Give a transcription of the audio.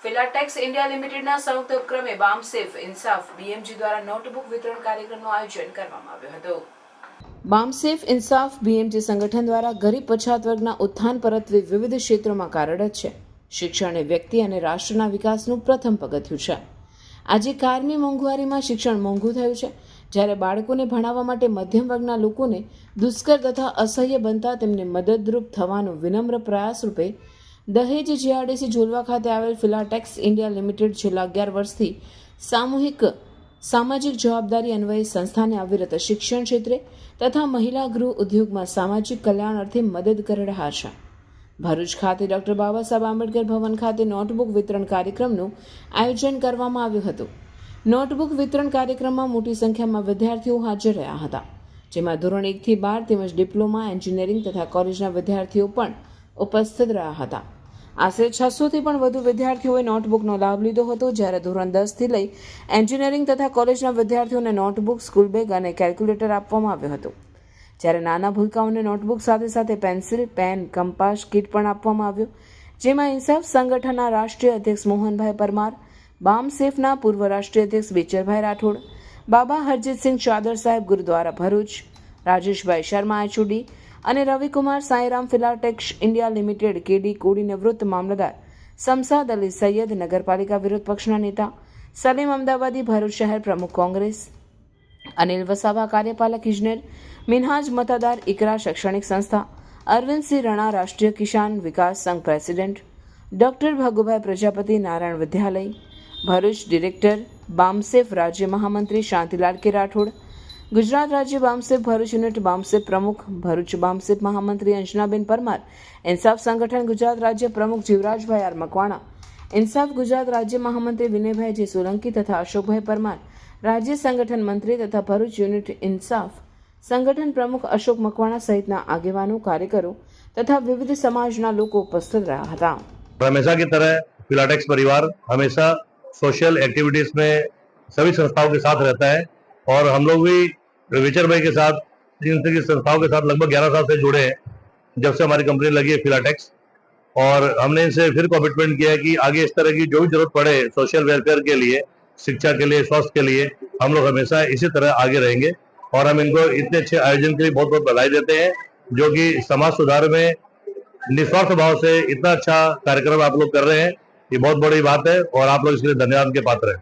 Filatex India લિમિટેડના સંયુક્ત ઉપક્રમે બામસેફ ઇન્સાફ બીએમજી દ્વારા નોટબુક વિતરણ કાર્યક્રમનું આયોજન કરવામાં આવ્યું હતું. બામસેફ ઇન્સાફ બીએમજી સંગઠન દ્વારા ગરીબ પછાત વર્ગના ઉત્થાન પરત્વે વિવિધ ક્ષેત્રોમાં કાર્યરત છે. શિક્ષણ એ વ્યક્તિ અને રાષ્ટ્રના વિકાસનું પ્રથમ પગથિયું છે. આજે કાયમી મોંઘવારીમાં શિક્ષણ મોંઘું થયું છે. જ્યારે બાળકોને ભણાવવા માટે મધ્યમ વર્ગના લોકોને દુષ્કર તથા અસહ્ય બનતા તેમને મદદરૂપ થવાનો વિનમ્ર પ્રયાસ રૂપે દહેજ જીઆરડીસી ઝોલવા ખાતે આવેલ ફિલાટેક્સ ઇન્ડિયા લિમિટેડ છેલ્લા 11 વર્ષથી સામાજિક જવાબદારી અન્વયે સંસ્થાને અવિરત શિક્ષણ ક્ષેત્રે તથા મહિલા ગૃહ ઉદ્યોગમાં સામાજિક કલ્યાણ અર્થે મદદ કરી રહ્યા છે. ભરૂચ ખાતે ડોક્ટર બાબા સાહેબ આંબેડકર ભવન ખાતે નોટબુક વિતરણ કાર્યક્રમનું આયોજન કરવામાં આવ્યું હતું. નોટબુક વિતરણ કાર્યક્રમમાં મોટી સંખ્યામાં વિદ્યાર્થીઓ હાજર રહ્યા હતા, જેમાં ધોરણ 1 થી 12 તેમજ ડિપ્લોમા, એન્જિનિયરિંગ તથા કોલેજના વિદ્યાર્થીઓ પણ ઉપસ્થિત રહ્યા હતા. આશરે 600 થી પણ વધુ વિદ્યાર્થીઓએ નોટબુકનો લાભ લીધો હતો. જ્યારે ધોરણ 10 થી લઈ એન્જિનિયરિંગ તથા કોલેજના વિદ્યાર્થીઓને નોટબુક, સ્કૂલ બેગ અને કેલ્ક્યુલેટર આપવામાં આવ્યું હતું. જ્યારે નાના ભૂલકાઓને નોટબુક સાથે સાથે પેન્સિલ, પેન, કંપાસ કીટ પણ આપવામાં આવ્યું, જેમાં ઇન્સાફ સંગઠનના રાષ્ટ્રીય અધ્યક્ષ મોહનભાઈ પરમાર, બામસેફના પૂર્વ રાષ્ટ્રીય અધ્યક્ષ બેચરભાઈ રાઠોડ, બાબા હરજીતસિંહ ચાદર સાહેબ ગુરુદ્વારા ભરૂચ, રાજેશભાઈ શર્મા એચઓડી અને રવિકુમાર સાંઈરામ ફિલાટેક્સ ઇન્ડિયા લિમિટેડ કેડી કોડી નિવૃત્ત મામલતદાર સમસાદ અલી સૈયદ, નગરપાલિકા વિરોધ પક્ષના નેતા સલીમ અમદાવાદી, ભરૂચ શહેર પ્રમુખ કોંગ્રેસ, અનિલ વસાવા કાર્યપાલક ઇજનેર, મિનહાજ મતાદાર, ઇકરા શૈક્ષણિક સંસ્થા, અરવિંદસિંહ રણા રાષ્ટ્રીય કિસાન વિકાસ સંઘ પ્રેસિડેન્ટ, ડોક્ટર ભગુભાઈ પ્રજાપતિ નારાયણ વિદ્યાલય ભરૂચ ડિરેક્ટર, બામસેફ રાજ્ય મહામંત્રી શાંતિલાલ કે રાઠોડ, ગુજરાત રાજ્ય બામસેફ ભરૂચ યુનિટ બામસેફ પ્રમુખ, ભરૂચ બામસેફ મહામંત્રી અંજનાબેન પરમાર, ઇન્સાફ સંગઠન ગુજરાત રાજ્ય પ્રમુખ જીવરાજભાઈ આર મકવાણા, ઇન્સાફ ગુજરાત રાજ્ય મહામંત્રી વિનયભાઈ જે સોલંકી તથા અશોકભાઈ પરમાર, રાજ્ય સંગઠન મંત્રી તથા ભરૂચ યુનિટ ઇન્સાફ સંગઠન પ્રમુખ અશોક મકવાણા સહિતના આગેવાનો, કાર્યકરો तथा विविध समाजना लोग उपस्थित रहा था. हमेशा की तरह फिलाटेक्स परिवार हमेशा सोशल एक्टिविटीज में सभी संस्थाओं के साथ रहता है और हम लोग भी विचर भाई के साथ इन संस्थाओं के साथ लगभग 11 साल से जुड़े हैं, जब से हमारी कंपनी लगी है फिलाटेक्स. और हमने इनसे फिर कमिटमेंट किया है कि आगे इस तरह की जो भी जरूरत पड़े सोशल वेलफेयर के लिए, शिक्षा के लिए, स्वास्थ्य के लिए, हम लोग हमेशा इसी तरह आगे रहेंगे. और हम इनको इतने अच्छे आयोजन के लिए बहुत बहुत बधाई देते हैं, जो कि समाज सुधार में निस्वार्थ भाव से इतना अच्छा कार्यक्रम आप लोग कर रहे हैं. ये बहुत बड़ी बात है और आप लोग इसके लिए धन्यवाद के पात्र हैं.